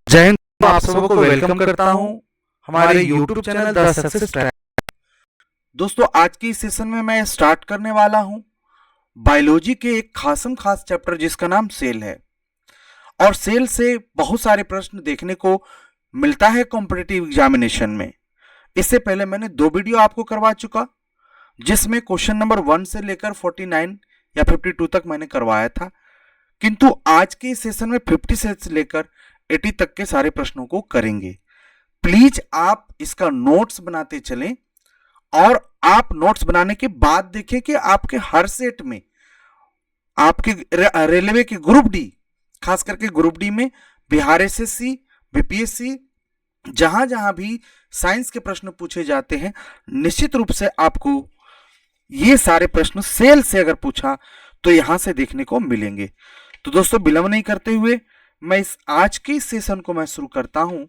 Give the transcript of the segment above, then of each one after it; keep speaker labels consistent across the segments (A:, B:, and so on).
A: जय हिंद। आप सबको वेलकम करता हूं हमारे YouTube channel the success track.
B: दोस्तों, आज की इस सेशन में मैं स्टार्ट करने वाला हूं बायोलॉजी के एक खासम खास चैप्टर जिसका नाम सेल है। और सेल से बहुत सारे प्रश्न देखने को मिलता है कॉम्पिटिटिव एग्जामिनेशन में। इससे पहले मैंने 2 वीडियो आपको करवा चुका, जिसमें क्वेश्चन नंबर 1 से लेकर 49 या 52 तक मैंने करवाया था। किंतु आज के इस सेशन में 50 से लेकर 80 तक के सारे प्रश्नों को करेंगे। प्लीज आप इसका नोट्स बनाते चलें और आप नोट्स बनाने के बाद देखें कि आपके हर सेट में आपके रेलवे के ग्रुप डी, खास करके ग्रुप डी में बिहार एसएससी, बीपीएससी, जहां जहां भी साइंस के प्रश्न पूछे जाते हैं, निश्चित रूप से आपको ये सारे प्रश्न सेल से अगर पूछा तो यहां से देखने को मिलेंगे। तो दोस्तों, विलंब नहीं करते हुए मैं इस आज के सेशन को मैं शुरू करता हूं।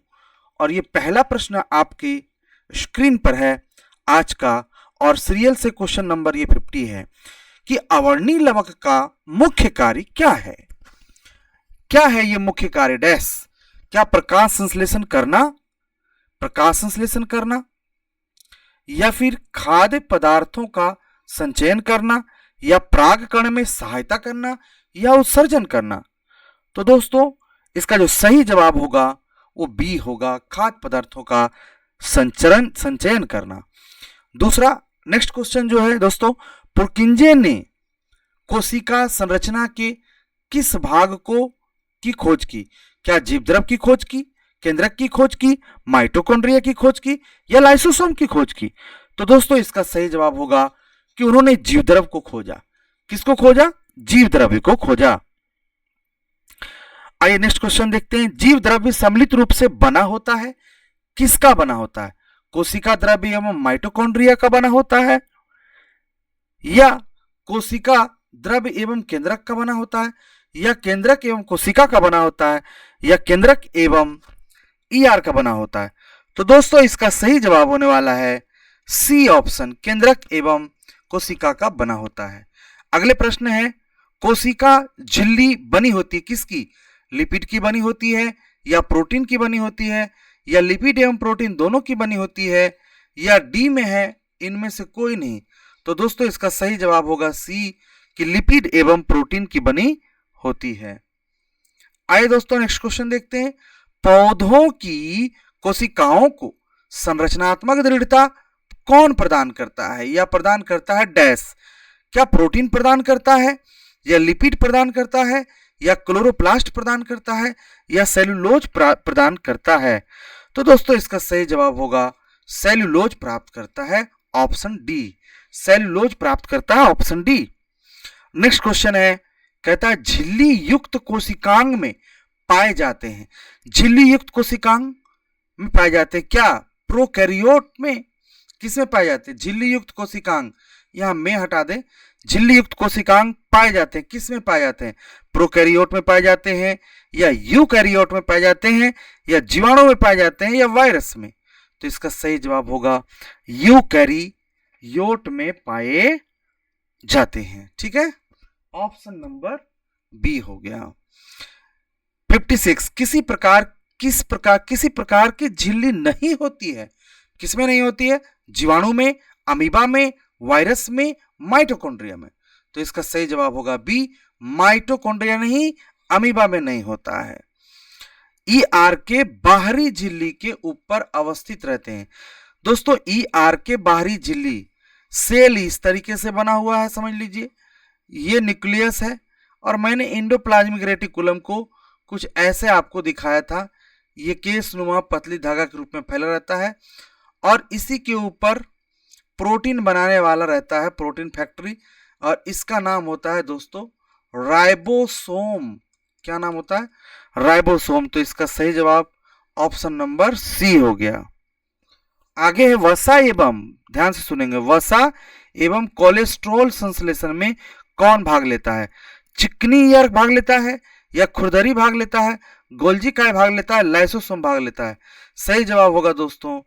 B: और ये पहला प्रश्न आपके स्क्रीन पर है आज का, और सीरियल से क्वेश्चन नंबर ये 50 है कि अवर्णी लवक का मुख्य कार्य क्या है। क्या है ये मुख्य कार्य? डैश। क्या प्रकाश संश्लेषण करना, या फिर खाद्य पदार्थों का संचयन करना, या परागकण में सहायता करना, या उत्सर्जन करना? तो दोस्तों, इसका जो सही जवाब होगा वो बी होगा, खाद्य पदार्थों का संचयन करना। दूसरा नेक्स्ट क्वेश्चन जो है दोस्तों, पुरकिंजे ने कोशिका संरचना के किस भाग की खोज की? क्या जीवद्रव की खोज की, केंद्रक की खोज की, माइटोकॉन्ड्रिया की खोज की, या लाइसोसोम की खोज की? तो दोस्तों, इसका सही जवाब होगा कि उन्होंने जीवद्रव को खोजा। किसको खोजा? जीवद्रव्य को खोजा। आइए नेक्स्ट क्वेश्चन देखते हैं। जीवद्रव्य सम्मिलित रूप से बना होता है, किसका बना होता है? कोशिका द्रव्य एवं माइटोकॉन्ड्रिया का बना होता है, या कोशिका द्रव्य एवं केंद्रक का बना होता है, या केंद्रक एवं कोशिका का बना होता है, या केंद्रक एवं ईआर का बना होता है? तो दोस्तों, इसका सही जवाब होने वाला है सी ऑप्शन, केंद्रक एवं कोशिका का बना होता है। अगले प्रश्न है, कोशिका झिल्ली बनी होती है किसकी? लिपिड की बनी होती है, या प्रोटीन की बनी होती है, या लिपिड एवं प्रोटीन दोनों की बनी होती है, या डी में है इनमें से कोई नहीं? तो दोस्तों, इसका सही जवाब होगा सी, कि लिपिड एवं प्रोटीन की बनी होती है। आइए दोस्तों नेक्स्ट क्वेश्चन देखते हैं। पौधों की कोशिकाओं को संरचनात्मक दृढ़ता कौन प्रदान करता है, या प्रदान करता है डैश? क्या प्रोटीन प्रदान करता है, या लिपिड प्रदान करता है, या क्लोरोप्लास्ट प्रदान करता है, या सेल्यूलोज प्रदान करता है? तो दोस्तों, इसका सही जवाब होगा सेल्यूलोज प्राप्त करता है, ऑप्शन डी। सेल्यूलोज प्राप्त करता है, ऑप्शन डी। नेक्स्ट क्वेश्चन है, कहता है झिल्ली युक्त कोशिकांग में पाए जाते हैं। झिल्ली युक्त कोशिकांग में पाए जाते हैं क्या? प्रोकैरियोट में किसमें पाए जाते हैं? झिल्ली युक्त कोशिकांग, यहां में हटा दें। झिल्ली युक्त कोशिकांग पाए जाते हैं किसमें पाए जाते हैं? प्रोकैरियोट में पाए जाते हैं, या यूकैरियोट में पाए जाते हैं, या जीवाणु में पाए जाते हैं, या वायरस में? तो इसका सही जवाब होगा यूकैरियोट में पाए जाते हैं। ठीक है, ऑप्शन नंबर बी हो गया। 56, किसी प्रकार की झिल्ली नहीं होती है। किसमें नहीं होती है? जीवाणु में, अमीबा में, वायरस में, माइटोकॉन्ड्रिया में? तो इसका सही जवाब होगा बी, माइटोकॉन्ड्रिया नहीं, अमीबा में नहीं होता है। ईआर के बाहरी झिल्ली के ऊपर अवस्थित रहते हैं। दोस्तों, ईआर के बाहरी झिल्ली सेल इस तरीके से बना हुआ है, समझ लीजिए ये न्यूक्लियस है, और मैंने एंडोप्लाज्मिक रेटिकुलम को कुछ ऐसे आपको दिखाया था। ये केसनुमा पतली धागा के रूप में फैला रहता है, और इसी के ऊपर प्रोटीन बनाने वाला रहता है, प्रोटीन फैक्ट्री, और इसका नाम होता है दोस्तों राइबोसोम। क्या नाम होता है? राइबोसोम। तो इसका सही जवाब ऑप्शन नंबर सी हो गया। आगे है वसा एवं, ध्यान से सुनेंगे, वसा एवं कोलेस्ट्रॉल संश्लेषण में कौन भाग लेता है? चिकनी ईयर भाग लेता है, या खुरदरी भाग लेता है, गोल्जी काय भाग लेता है, लाइसोसोम भाग लेता है? सही जवाब होगा दोस्तों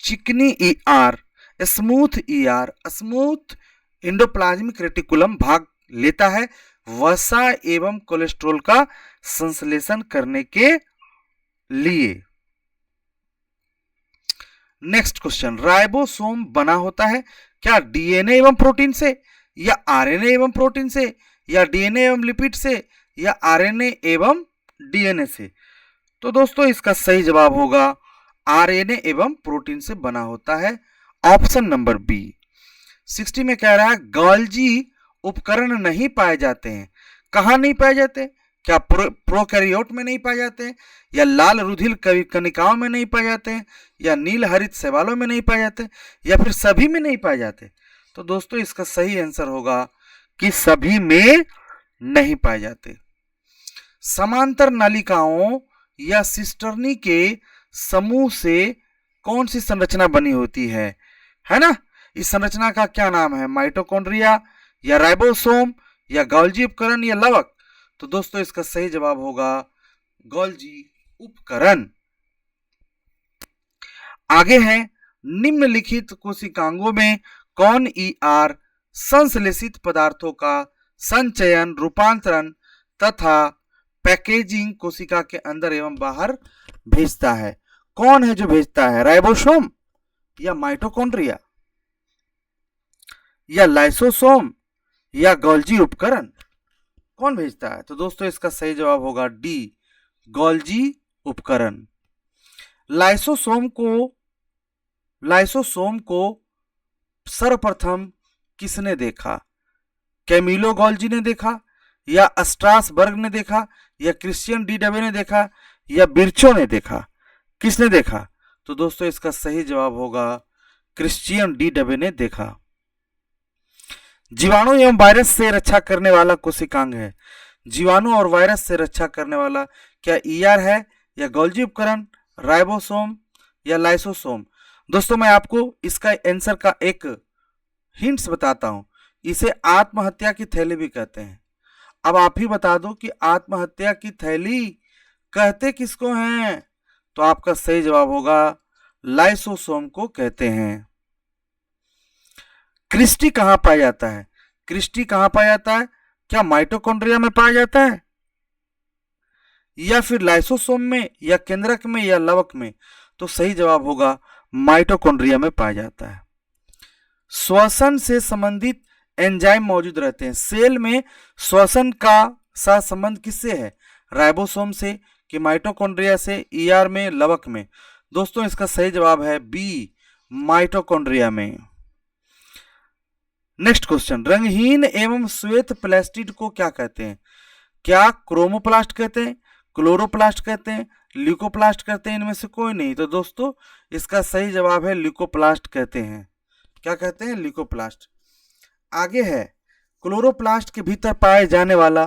B: चिकनी ER, smooth ER, smooth endoplasmic reticulum भाग लेता है वसा एवं कोलेस्ट्रॉल का संश्लेषण करने के लिए। नेक्स्ट क्वेश्चन, राइबोसोम बना होता है क्या डीएनए एवं प्रोटीन से, या आरएनए एवं प्रोटीन से, या डीएनए एवं लिपिड से, या आरएनए एवं डीएनए से? तो दोस्तों इसका सही जवाब होगा आरएनए एवं प्रोटीन से बना होता है, ऑप्शन नंबर बी। 60 में कह रहा है गोल्जी उपकरण नहीं पाए जाते हैं। कहां नहीं पाए जाते? क्या प्रोकैरियोट में नहीं पाए जाते हैं, या लाल रुधिर कणिकाओं में नहीं पाए जाते हैं, या नील हरित शैवालों में नहीं पाए जाते, या फिर सभी में नहीं पाए जाते? तो दोस्तों इसका सही आंसर होगा कि सभी में नहीं पाए जाते। समांतर नलिकाओं या सिस्टर्नी के समूह से कौन सी संरचना बनी होती है ना? इस संरचना का क्या नाम है? माइटोकॉन्ड्रिया, या राइबोसोम, या गोल्जी उपकरण, या लवक? तो दोस्तों इसका सही जवाब होगा गोल्जी उपकरण। आगे है, निम्नलिखित कोशिकांगों में कौन ईआर संश्लेषित पदार्थों का संचयन, रूपांतरण तथा पैकेजिंग कोशिका के अंदर एवं बाहर भेजता है? कौन है जो भेजता है? राइबोसोम, या माइटोकॉन्ड्रिया, या लाइसोसोम, या गोल्जी उपकरण? कौन भेजता है? तो दोस्तों इसका सही जवाब होगा डी, गोल्जी उपकरण। लाइसोसोम को सर्वप्रथम किसने देखा? कैमिलो गोल्जी ने देखा, या स्ट्रासबर्ग ने देखा, या क्रिश्चियन डी डबे ने देखा, या बिर्चो ने देखा? किसने देखा? तो दोस्तों इसका सही जवाब होगा क्रिश्चियन डी डबे ने देखा। जीवाणु एवं वायरस से रक्षा करने वाला कोशिकांग है। जीवाणु और वायरस से रक्षा करने वाला क्या ईआर है, या गोल्जी उपकरण, राइबोसोम, या लाइसोसोम? दोस्तों मैं आपको इसका आंसर का एक हिंट्स बताता हूं। इसे आत्महत्या की थैली भी कहते हैं। अब आप ही बता दो कि आत्महत्या की थैली कहते किसको हैं? तो आपका सही जवाब होगा लाइसोसोम को कहते हैं। क्रिस्टी कहां पाया जाता है? क्रिस्टी कहां पाया जाता है? क्या माइटोकॉन्ड्रिया में पाया जाता है, या फिर लाइसोसोम में, या केंद्रक में, या लवक में? तो सही जवाब होगा माइटोकॉन्ड्रिया में पाया जाता है। श्वसन से संबंधित एंजाइम मौजूद रहते हैं। सेल में श्वसन का साथ संबंध किससे है? राइबोसोम से, कि माइटोकॉन्ड्रिया से, ईआर में, लवक में? दोस्तों इसका सही जवाब है बी, माइटोकॉन्ड्रिया में। नेक्स्ट क्वेश्चन, रंगहीन एवं श्वेत प्लास्टिड को क्या कहते हैं? क्या क्रोमोप्लास्ट कहते हैं, क्लोरोप्लास्ट कहते हैं, ल्यूकोप्लास्ट कहते हैं? इनमें से कोई नहीं। तो दोस्तों इसका सही जवाब है ल्यूकोप्लास्ट कहते हैं। क्या कहते हैं? ल्यूकोप्लास्ट। आगे है, क्लोरोप्लास्ट के भीतर पाए जाने वाला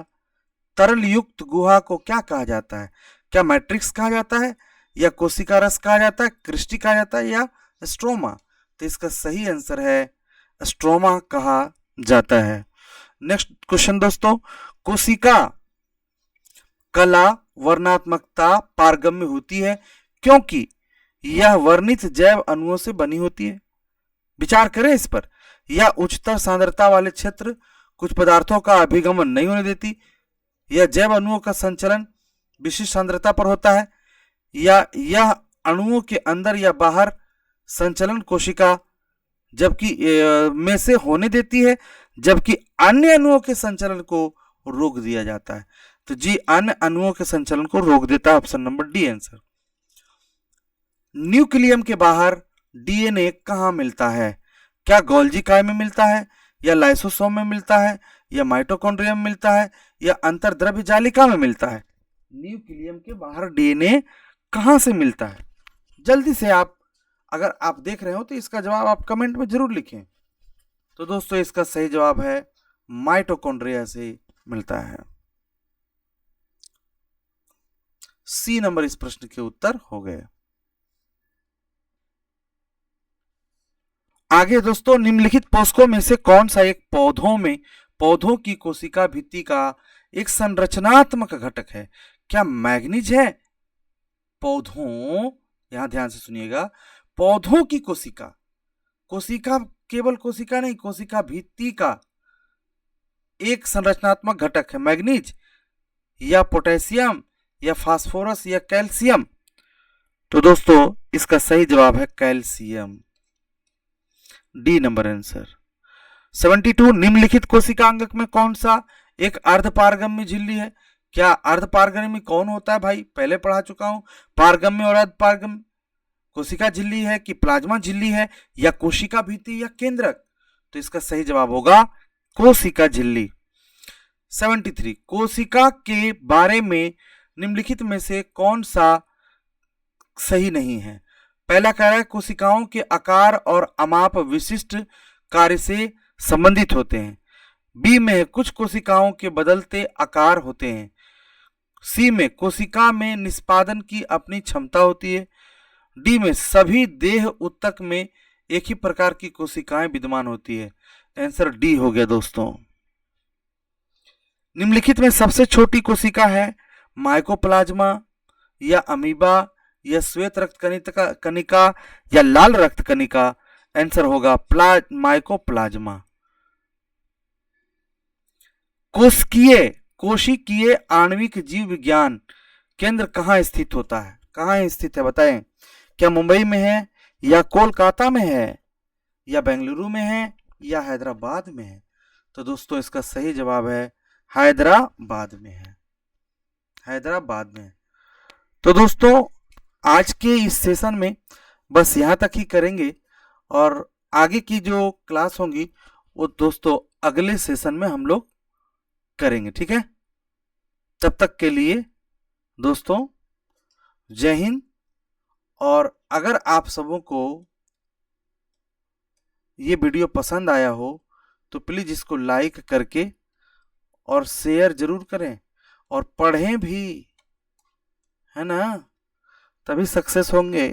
B: तरल युक्त गुहा को क्या कहा जाता है? क्या मैट्रिक्स कहा जाता है, या कोशिका रस कहा जाता है, क्रिस्टी कहा जाता है, या स्ट्रोमा? तो इसका सही आंसर है स्ट्रोमा कहा जाता है। नेक्स्ट क्वेश्चन दोस्तों, कोशिका कला वर्णात्मकता पारगम्य होती है क्योंकि यह वर्णित जैव अणुओं से बनी होती है। विचार करें इस पर। यह उच्चतर सांद्रता वाले क्षेत्र कुछ पदार्थों का अभिगमन नहीं होने देती, यह जैव अणुओं का संचलन विशिष्ट सांद्रता पर होता है, या यह अणुओं के अंदर या बाहर संचलन कोशिका जबकि में से होने देती है, जबकि अन्य अणुओं के संचलन को रोक दिया जाता है। तो जी अन्य अणुओं के संचलन को रोक देता है, ऑप्शन नंबर डी आंसर। न्यूक्लियम के बाहर डीएनए कहां मिलता है? क्या गोल्जी काय में मिलता है, या लाइसोसोम में मिलता है, या माइटोकॉन्ड्रिया में मिलता है, या अंतर्द्रव्य जालिका में मिलता है? न्यूक्लियम के बाहर डीएनए कहां से मिलता है? जल्दी से आप, अगर आप देख रहे हो तो इसका जवाब आप कमेंट में जरूर लिखें। तो दोस्तों इसका सही जवाब है माइटोकॉन्ड्रिया से मिलता है। सी नंबर इस प्रश्न के उत्तर हो गए। आगे दोस्तों, निम्नलिखित पोषकों में से कौन सा एक पौधों की कोशिका भित्ति का एक संरचनात्मक घटक है? क्या मैग्नीज है? पौधों, यहां ध्यान से सुनिएगा, पौधों की कोशिका केवल कोशिका नहीं, कोशिका भित्ति का एक संरचनात्मक घटक है मैग्नीज, या पोटेशियम, या फास्फोरस, या कैल्शियम? तो दोस्तों इसका सही जवाब है कैल्शियम, डी नंबर आंसर। 72 निम्नलिखित कोशिका अंगक में कौन सा एक अर्धपारगम्य झिल्ली है? क्या अर्धपारगम्य कौन होता है भाई? पहले पढ़ा चुका हूं। पारगम्य और अर्धपारगम्य कोशिका झिल्ली है कि प्लाज्मा झिल्ली है या कोशिका भित्ति या केंद्रक? तो इसका सही जवाब होगा कोशिका झिल्ली। 73 कोशिका के बारे में निम्नलिखित में से कौन सा सही नहीं है? पहला कह रहा है कोशिकाओं के आकार और अमाप विशिष्ट कार्य से संबंधित होते हैं। बी में कुछ कोशिकाओं के बदलते आकार होते हैं। सी में कोशिका में निष्पादन की अपनी क्षमता होती है। डी में सभी देह ऊतक में एक ही प्रकार की कोशिकाएं विद्यमान होती है। आंसर डी हो गया दोस्तों। निम्नलिखित में सबसे छोटी कोशिका है माइकोप्लाज्मा या अमीबा या श्वेत रक्त कनिका या लाल रक्त कनिका? आंसर होगा माइकोप्लाज्मा। कोशिकीय आणविक जीव विज्ञान केंद्र कहाँ स्थित होता है? कहाँ स्थित है बताएं? क्या मुंबई में है या कोलकाता में है या बेंगलुरु में है या हैदराबाद में है? तो दोस्तों इसका सही जवाब है हैदराबाद में है, हैदराबाद में। तो दोस्तों आज के इस सेशन में बस यहाँ तक ही करेंगे और आगे की जो क्लास होंगी वो दोस्तों अगले सेशन में हम लोग करेंगे, ठीक है? तब तक के लिए दोस्तों जय हिंद। और अगर आप सबों को ये वीडियो पसंद आया हो तो प्लीज इसको लाइक करके और शेयर जरूर करें और पढ़ें भी, है ना? तभी सक्सेस होंगे।